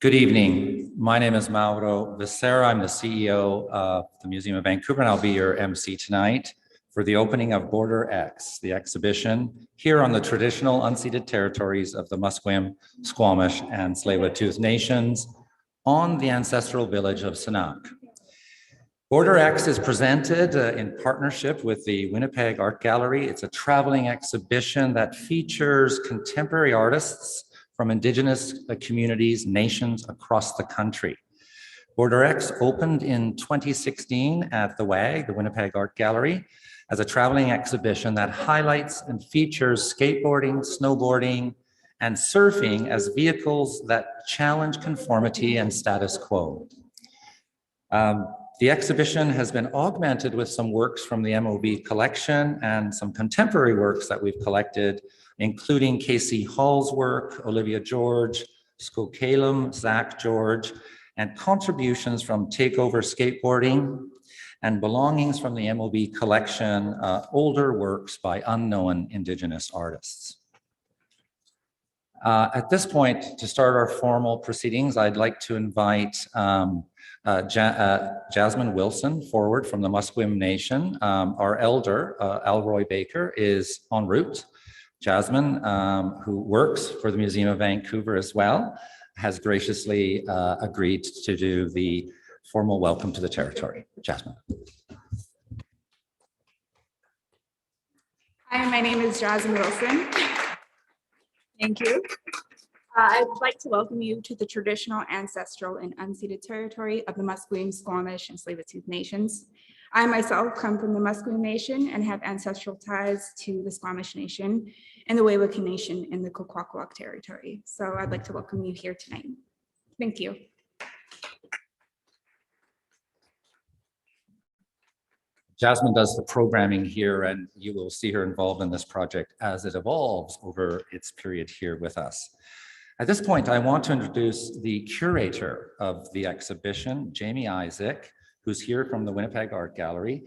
Good evening. My name is Mauro Becerra. I'm the CEO of the Museum of Vancouver, and I'll be your MC tonight for the opening of Border X, the exhibition here on the traditional unceded territories of the Musqueam, Squamish, and Tsleil-Waututh nations on the ancestral village of Sanak. Border X is presented in partnership with the Winnipeg Art Gallery. It's a traveling exhibition that features contemporary artists from Indigenous communities, nations across the country. Border X opened in 2016 at the WAG, the Winnipeg Art Gallery, as a traveling exhibition that highlights and features skateboarding, snowboarding, and surfing as vehicles that challenge conformity and status quo. The exhibition has been augmented with some works from the MOV collection and some contemporary works that we've collected, including Casey Hall's work, Olivia George, Skokalum, Zach George, and contributions from Takeover Skateboarding and belongings from the MOV collection, older works by unknown Indigenous artists. At this point, to start our formal proceedings, I'd like to invite Jasmine Wilson forward from the Musqueam Nation. Our elder, Alroy Baker, is en route. Jasmine, who works for the Museum of Vancouver as well, has graciously agreed to do the formal welcome to the territory. Jasmine. Hi, my name is Jasmine Wilson. Thank you. I'd like to welcome you to the traditional, ancestral, and unceded territory of the Musqueam, Squamish, and Tsleil-Waututh nations. I myself come from the Musqueam Nation and have ancestral ties to the Squamish Nation and the Wewak Nation in the Kwakwaka'wakw territory. So I'd like to welcome you here tonight. Thank you. Jasmine does the programming here, and you will see her involved in this project as it evolves over its period here with us. At this point, I want to introduce the curator of the exhibition, Jamie Isaac, who's here from the Winnipeg Art Gallery.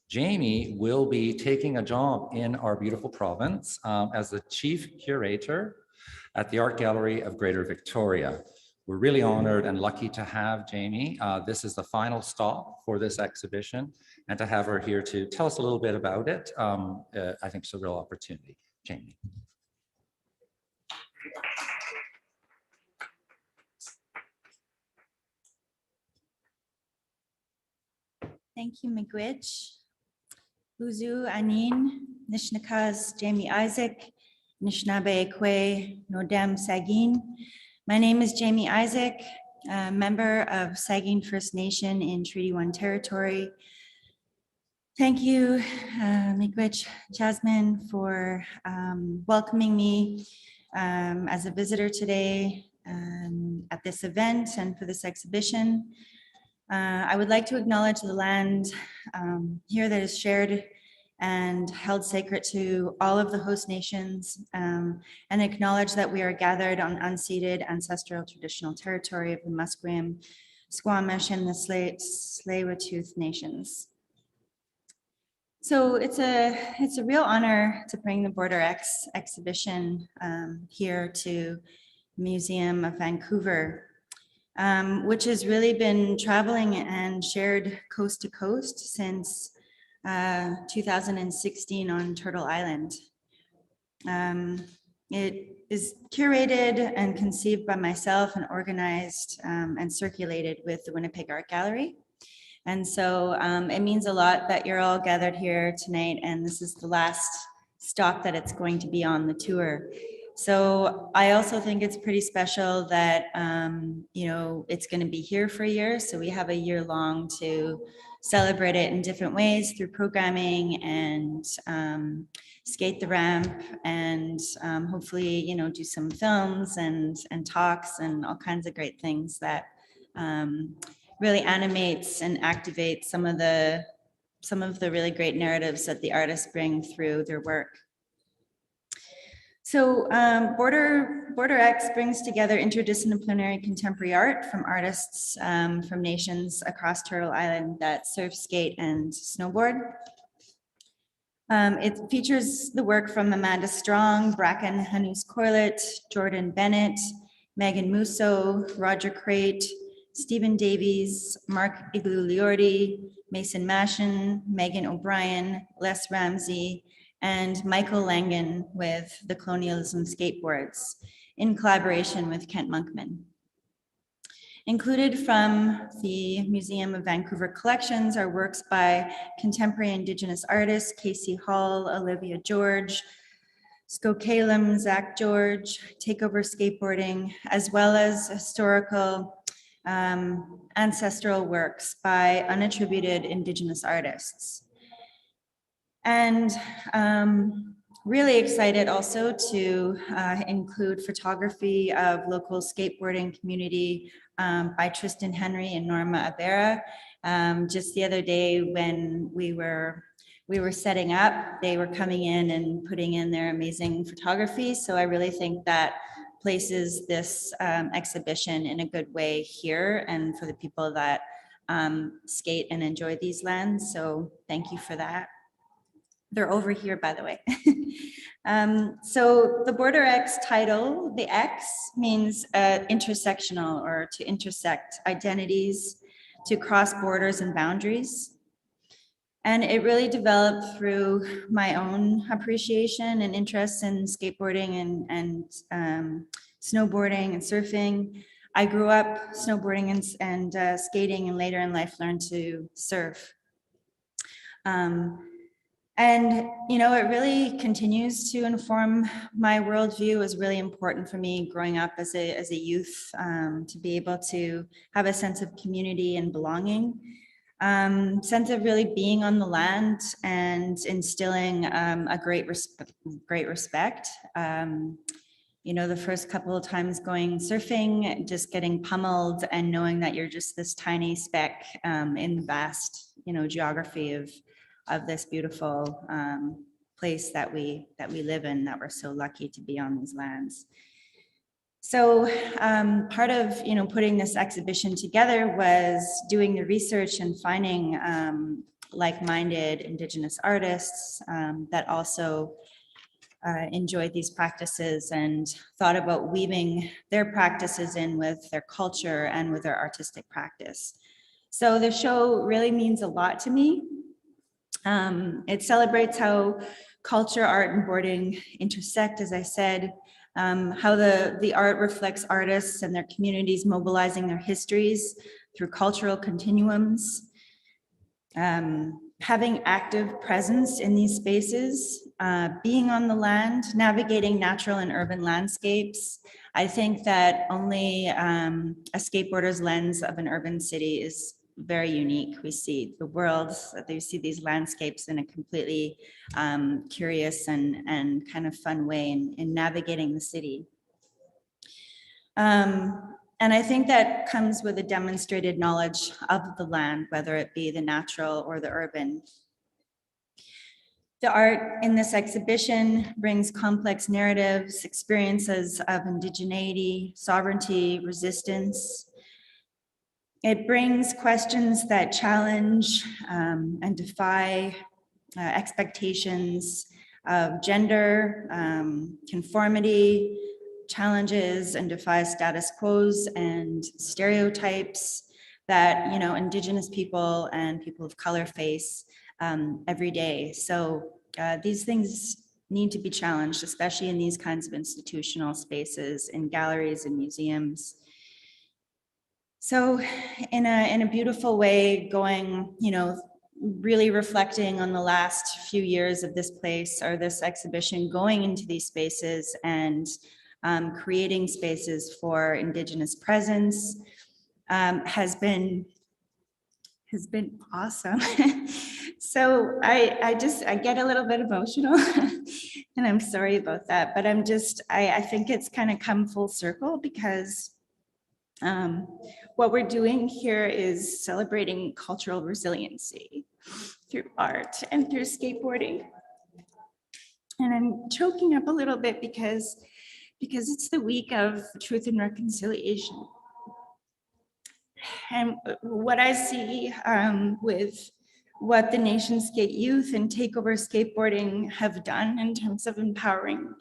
Jamie will be taking a job in our beautiful province as the chief curator at the Art Gallery of Greater Victoria. We're really honored and lucky to have Jamie. This is the final stop for this exhibition, and to have her here to tell us a little bit about it, I think it's a real opportunity. Jamie. Thank you, Miigwech. Luzu Anin, Nishnakaz Jamie Isaac, Nishnabe Ekwe Nodem Sagin. My name is Jamie Isaac, a member of Sagin First Nation in Treaty 1 territory. Thank you, Miigwech Jasmine, for welcoming me as a visitor today at this event and for this exhibition. I would like to acknowledge the land here that is shared and held sacred to all of the host nations, and acknowledge that we are gathered on unceded ancestral traditional territory of the Musqueam, Squamish, and the Tsleil-Waututh nations. So it's a real honor to bring the Border X exhibition here to Museum of Vancouver, which has really been traveling and shared coast to coast since 2016 on Turtle Island. It is curated and conceived by myself and organized and circulated with the Winnipeg Art Gallery. And so it means a lot that you're all gathered here tonight, and this is the last stop that it's going to be on the tour. So I also think it's pretty special that, you know, it's going to be here for a year. So we have a year long to celebrate it in different ways through programming and skate the ramp and hopefully, you know, do some films and talks and all kinds of great things that really animates and activates some of the really great narratives that the artists bring through their work. So Border X brings together interdisciplinary contemporary art from artists from nations across Turtle Island that surf, skate, and snowboard. It features the work from Amanda Strong, Bracken Hanous Corlett, Jordan Bennett, Megan Musso, Roger Crate, Stephen Davies, Mark Igliordi, Mason Mashin, Megan O'Brien, Les Ramsey, and Michael Langen with the Colonialism Skateboards in collaboration with Kent Monkman. Included from the Museum of Vancouver collections are works by contemporary Indigenous artists, Casey Hall, Olivia George, Skokalem, Zach George, Takeover Skateboarding, as well as historical ancestral works by unattributed Indigenous artists. And really excited also to include photography of local skateboarding community by Tristan Henry and Norma Abera. Just the other day when we were setting up, they were coming in and putting in their amazing photography. So I really think that places this exhibition in a good way here and for the people that skate and enjoy these lands. So thank you for that. They're over here, by the way. So the Border X title, the X means intersectional, or to intersect identities, to cross borders and boundaries. And it really developed through my own appreciation and interest in skateboarding and snowboarding and surfing. I grew up snowboarding and skating, and later in life learned to surf. And, you know, it really continues to inform my worldview. It was really important for me growing up as a youth to be able to have a sense of community and belonging, sense of really being on the land and instilling a great respect. You know, the first couple of times going surfing, just getting pummeled and knowing that you're just this tiny speck in the vast, you know, geography of this beautiful place that we live in, that we're so lucky to be on these lands. So part of, you know, putting this exhibition together was doing the research and finding like-minded Indigenous artists that also enjoyed these practices and thought about weaving their practices in with their culture and with their artistic practice. So the show really means a lot to me. It celebrates how culture, art, and boarding intersect, as I said, how the art reflects artists and their communities mobilizing their histories through cultural continuums, having active presence in these spaces, being on the land, navigating natural and urban landscapes. I think that only a skateboarder's lens of an urban city is very unique. We see the world, they see these landscapes in a completely curious and kind of fun way in navigating the city. And I think that comes with a demonstrated knowledge of the land, whether it be the natural or the urban. The art in this exhibition brings complex narratives, experiences of indigeneity, sovereignty, resistance. It brings questions that challenge and defy expectations of gender, conformity, challenges and defy status quos and stereotypes that, you know, Indigenous people and people of color face every day. So these things need to be challenged, especially in these kinds of institutional spaces, in galleries and museums. So in a beautiful way, going, you know, really reflecting on the last few years of this place or this exhibition, going into these spaces and creating spaces for Indigenous presence has been awesome. So I get a little bit emotional and I'm sorry about that, but I think it's kind of come full circle because what we're doing here is celebrating cultural resiliency through art and through skateboarding. And I'm choking up a little bit because it's the week of Truth and Reconciliation. And what I see with what the Nation Skate Youth and Takeover Skateboarding have done in terms of empowering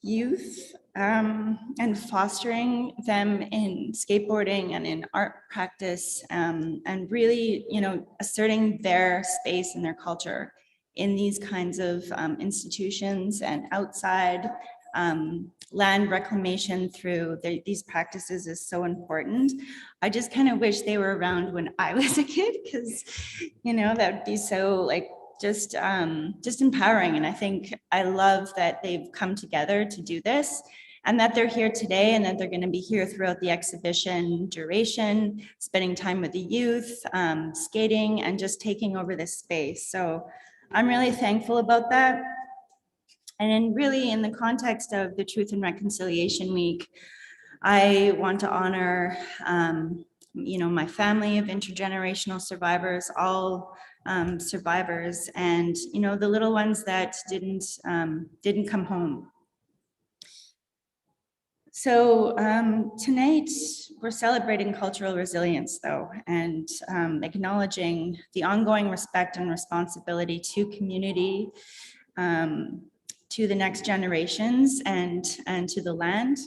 youth and fostering them in skateboarding and in art practice, and really, asserting their space and their culture in these kinds of institutions and outside. Land reclamation through these practices is so important. I just kind of wish they were around when I was a kid, because, that would be so like just empowering. And I think I love that they've come together to do this, and that they're here today, and that they're going to be here throughout the exhibition duration, spending time with the youth, skating, and just taking over this space. So I'm really thankful about that. And then really in the context of the Truth and Reconciliation Week, I want to honor, my family of intergenerational survivors, all survivors, and, the little ones that didn't come home. So tonight we're celebrating cultural resilience, though, and acknowledging the ongoing respect and responsibility to community, to the next generations, and to the land.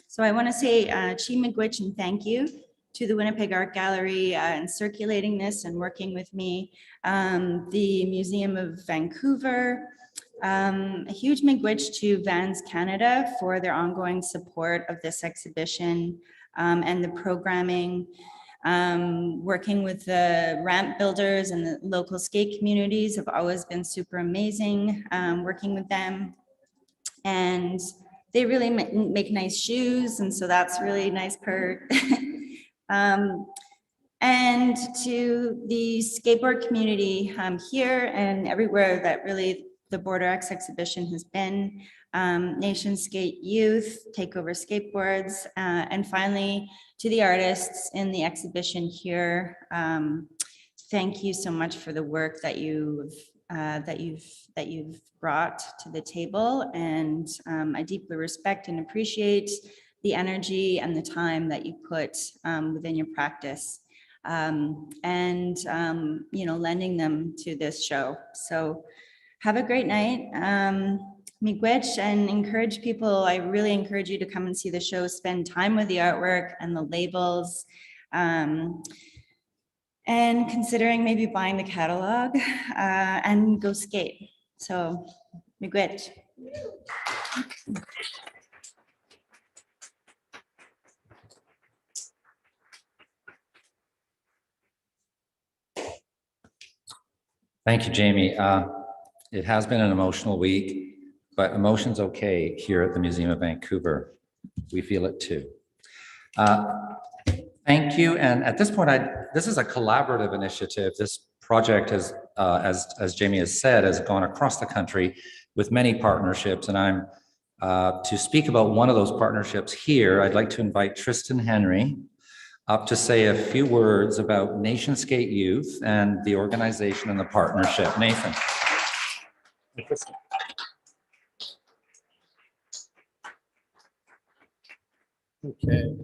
So I want to say Chi Miigwech and thank you to the Winnipeg Art Gallery in circulating this and working with me, the Museum of Vancouver, a huge miigwech to Vans Canada for their ongoing support of this exhibition and the programming, working with the ramp builders and the local skate communities have always been super amazing, working with them. And they really make nice shoes, and so that's really nice part. And to the skateboard community here and everywhere that really the Border X exhibition has been, Nation Skate Youth, Takeover Skateboards, and finally to the artists in the exhibition here. Thank you so much for the work that you've brought to the table, and I deeply respect and appreciate the energy and the time that you put within your practice, and lending them to this show. So have a great night. Miigwech, and encourage people. I really encourage you to come and see the show, spend time with the artwork and the labels, and considering maybe buying the catalog and go skate. So miigwech. Thank you, Jamie. It has been an emotional week, but emotion's okay here at the Museum of Vancouver. We feel it too. Thank you. And at this point, this is a collaborative initiative. This project has, as Jamie has said, has gone across the country with many partnerships. And I'm to speak about one of those partnerships here. I'd like to invite Tristan Henry up to say a few words about Nation Skate Youth and the organization and the partnership. Nathan. Okay.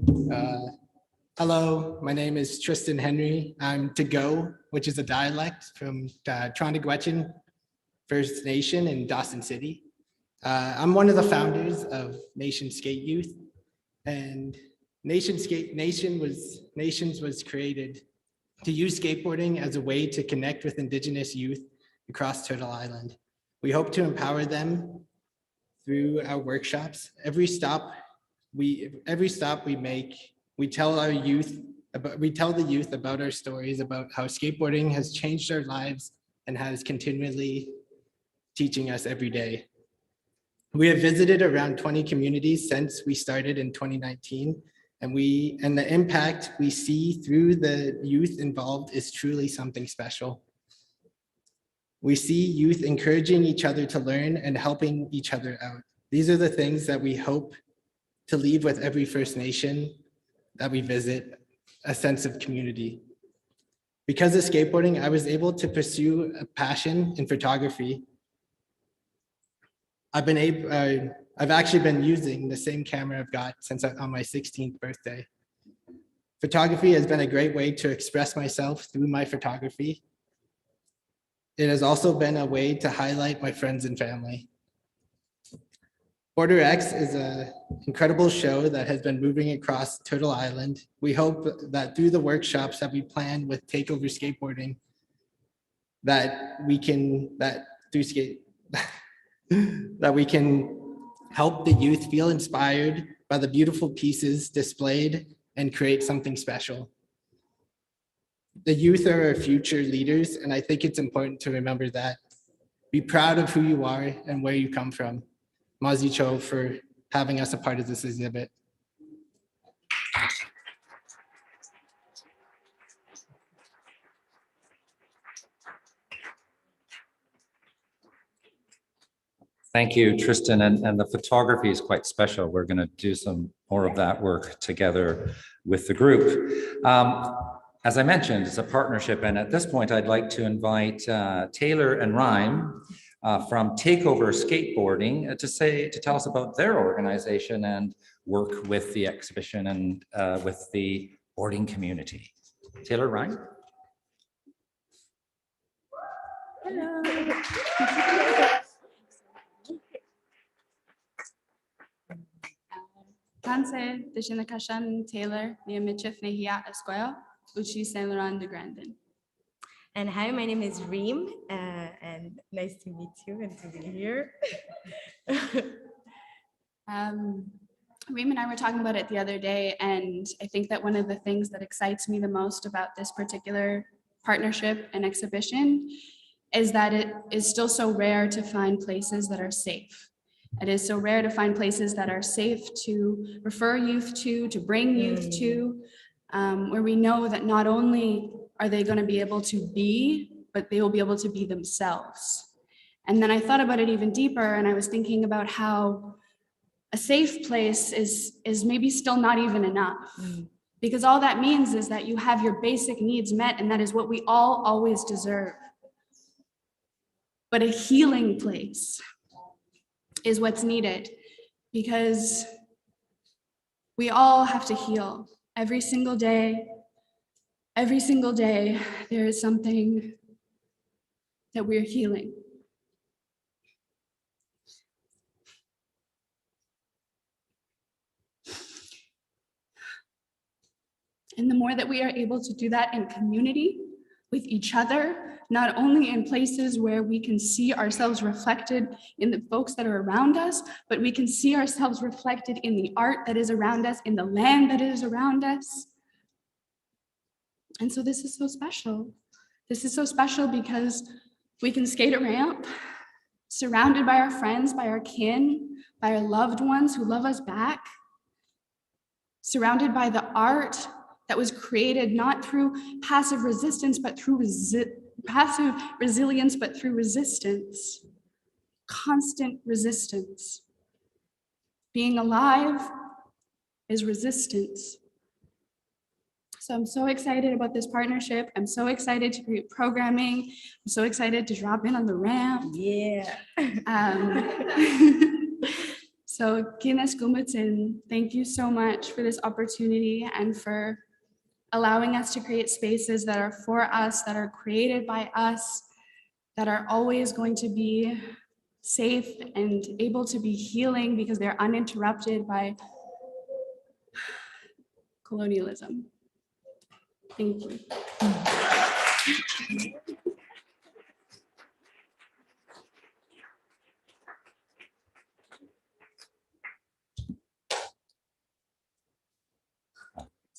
Hello, my name is Tristan Henry. I'm To Go, which is a dialect from Trontigwechan First Nation in Dawson City. I'm one of the founders of Nation Skate Youth, and Nations was created to use skateboarding as a way to connect with Indigenous youth across Turtle Island. We hope to empower them through our workshops. Every stop we make, we tell the youth about our stories, about how skateboarding has changed our lives and has continually teaching us every day. We have visited around 20 communities since we started in 2019, and the impact we see through the youth involved is truly something special. We see youth encouraging each other to learn and helping each other out. These are the things that we hope to leave with every First Nation that we visit, a sense of community. Because of skateboarding, I was able to pursue a passion in photography. I've actually been using the same camera I've got since on my 16th birthday. Photography has been a great way to express myself through my photography. It has also been a way to highlight my friends and family. Border X is an incredible show that has been moving across Turtle Island. We hope that through the workshops that we plan with Takeover Skateboarding, that we can help the youth feel inspired by the beautiful pieces displayed and create something special. The youth are our future leaders, and I think it's important to remember that. Be proud of who you are and where you come from. Mazi Cho for having us a part of this exhibit. Thank you, Tristan, and the photography is quite special. We're going to do some more of that work together with the group. As I mentioned, it's a partnership, and at this point, I'd like to invite Taylor and Rhyme from Takeover Skateboarding to tell us about their organization and work with the exhibition and with the boarding community. Taylor, Rhyme. Hello. Tanse, Deshinakashan Taylor, Niamichif Nehia Esquire, Uchi Saint Laurent de Grandin. And hi, my name is Reem, and nice to meet you and to be here. Reem and I were talking about it the other day, and I think that one of the things that excites me the most about this particular partnership and exhibition is that it is still so rare to find places that are safe. It is so rare to find places that are safe to refer youth to bring youth to, where we know that not only are they going to be able to be, but they will be able to be themselves. And then I thought about it even deeper, and I was thinking about how a safe place is maybe still not even enough. Because all that means is that you have your basic needs met, and that is what we all always deserve. But a healing place is what's needed, because we all have to heal every single day. Every single day, there is something that we're healing. And the more that we are able to do that in community with each other, not only in places where we can see ourselves reflected in the folks that are around us, but we can see ourselves reflected in the art that is around us, in the land that is around us. And so this is so special. This is so special because we can skate a ramp, surrounded by our friends, by our kin, by our loved ones who love us back, surrounded by the art that was created not through passive resistance, but through passive resilience, but through resistance, constant resistance. Being alive is resistance. So I'm so excited about this partnership. I'm so excited to create programming. I'm so excited to drop in on the ramp. Yeah. So Kines Gumutin, thank you so much for this opportunity and for allowing us to create spaces that are for us, that are created by us, that are always going to be safe and able to be healing because they're uninterrupted by colonialism. Thank you.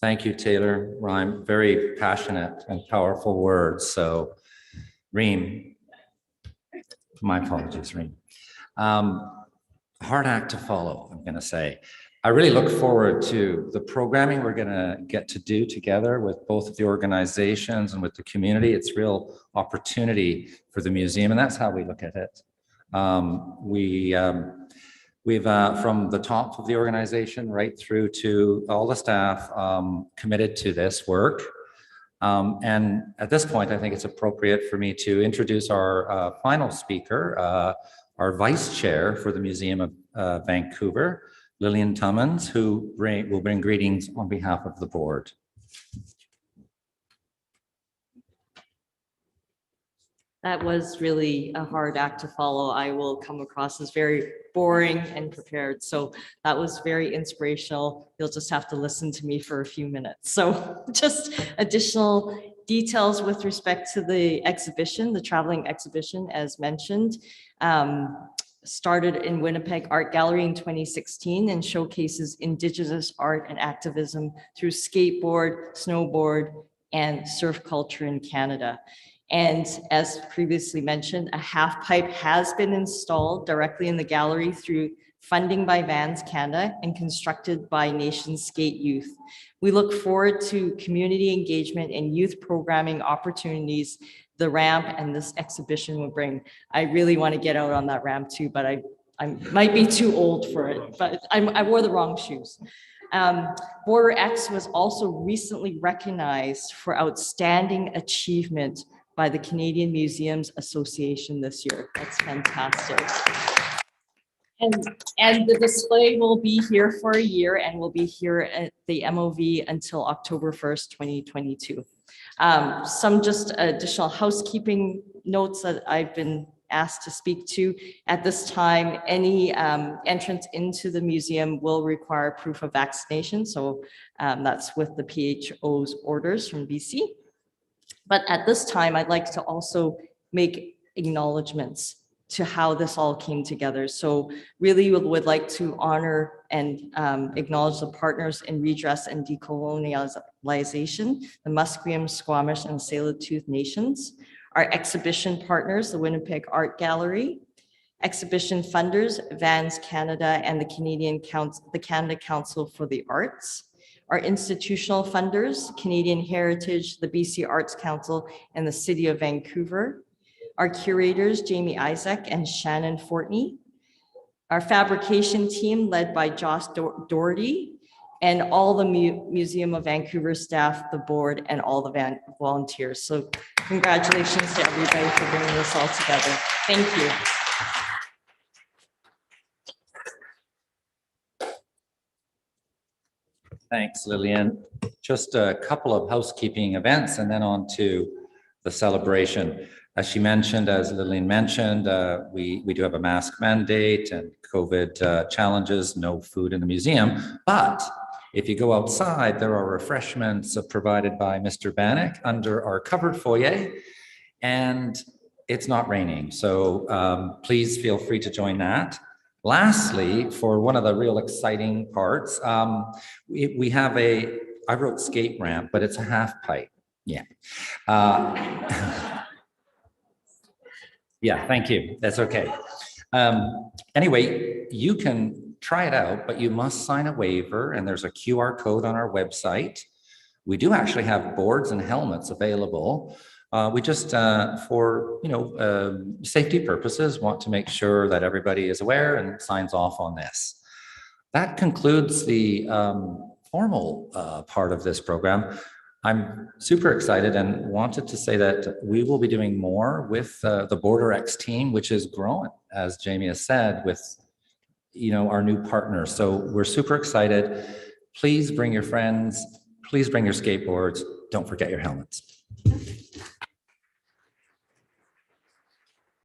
Thank you, Taylor, Rhyme. Very passionate and powerful words. So, Reem, my apologies, Reem. Hard act to follow, I'm going to say. I really look forward to the programming we're going to get to do together with both of the organizations and with the community. It's real opportunity for the museum, and that's how we look at it. We've from the top of the organization right through to all the staff committed to this work. And at this point, I think it's appropriate for me to introduce our final speaker, our vice chair for the Museum of Vancouver, Lillian Tummins, who will bring greetings on behalf of the board. That was really a hard act to follow. I will come across as very boring and prepared. So that was very inspirational. You'll just have to listen to me for a few minutes. So just additional details with respect to the exhibition, the traveling exhibition, as mentioned. Started in Winnipeg Art Gallery in 2016 and showcases Indigenous art and activism through skateboard, snowboard, and surf culture in Canada. And as previously mentioned, a half pipe has been installed directly in the gallery through funding by Vans Canada and constructed by Nation Skate Youth. We look forward to community engagement and youth programming opportunities the ramp and this exhibition will bring. I really want to get out on that ramp too, but I might be too old for it, but I wore the wrong shoes. Border X was also recently recognized for outstanding achievement by the Canadian Museums Association this year. That's fantastic. And the display will be here for a year and will be here at the MOV until October 1st, 2022. Some just additional housekeeping notes that I've been asked to speak to. At this time, any entrance into the museum will require proof of vaccination. So that's with the PHO's orders from BC. But at this time, I'd like to also make acknowledgements to how this all came together. So really would like to honor and acknowledge the partners in redress and decolonialization, the Musqueam, Squamish, and Tsleil-Waututh Nations, our exhibition partners, the Winnipeg Art Gallery, exhibition funders, Vans Canada and the Canada Council for the Arts, our institutional funders, Canadian Heritage, the BC Arts Council, and the City of Vancouver, our curators, Jamie Isaac and Shannon Fortney, our fabrication team led by Josh Doherty, and all the Museum of Vancouver staff, the board, and all the volunteers. So congratulations to everybody for bringing this all together. Thank you. Thanks, Lillian. Just a couple of housekeeping events and then on to the celebration. As she mentioned, as Lillian mentioned, we do have a mask mandate and COVID challenges, no food in the museum. But if you go outside, there are refreshments provided by Mr. Bannock under our covered foyer, and it's not raining. So please feel free to join that. Lastly, for one of the real exciting parts, we have I wrote skate ramp, but it's a half pipe. Yeah. Yeah, thank you. That's okay. Anyway, you can try it out, but you must sign a waiver, and there's a QR code on our website. We do actually have boards and helmets available. We just, for safety purposes, want to make sure that everybody is aware and signs off on this. That concludes the formal part of this program. I'm super excited and wanted to say that we will be doing more with the Border X team, which is growing, as Jamie has said, with our new partners. So we're super excited. Please bring your friends. Please bring your skateboards. Don't forget your helmets.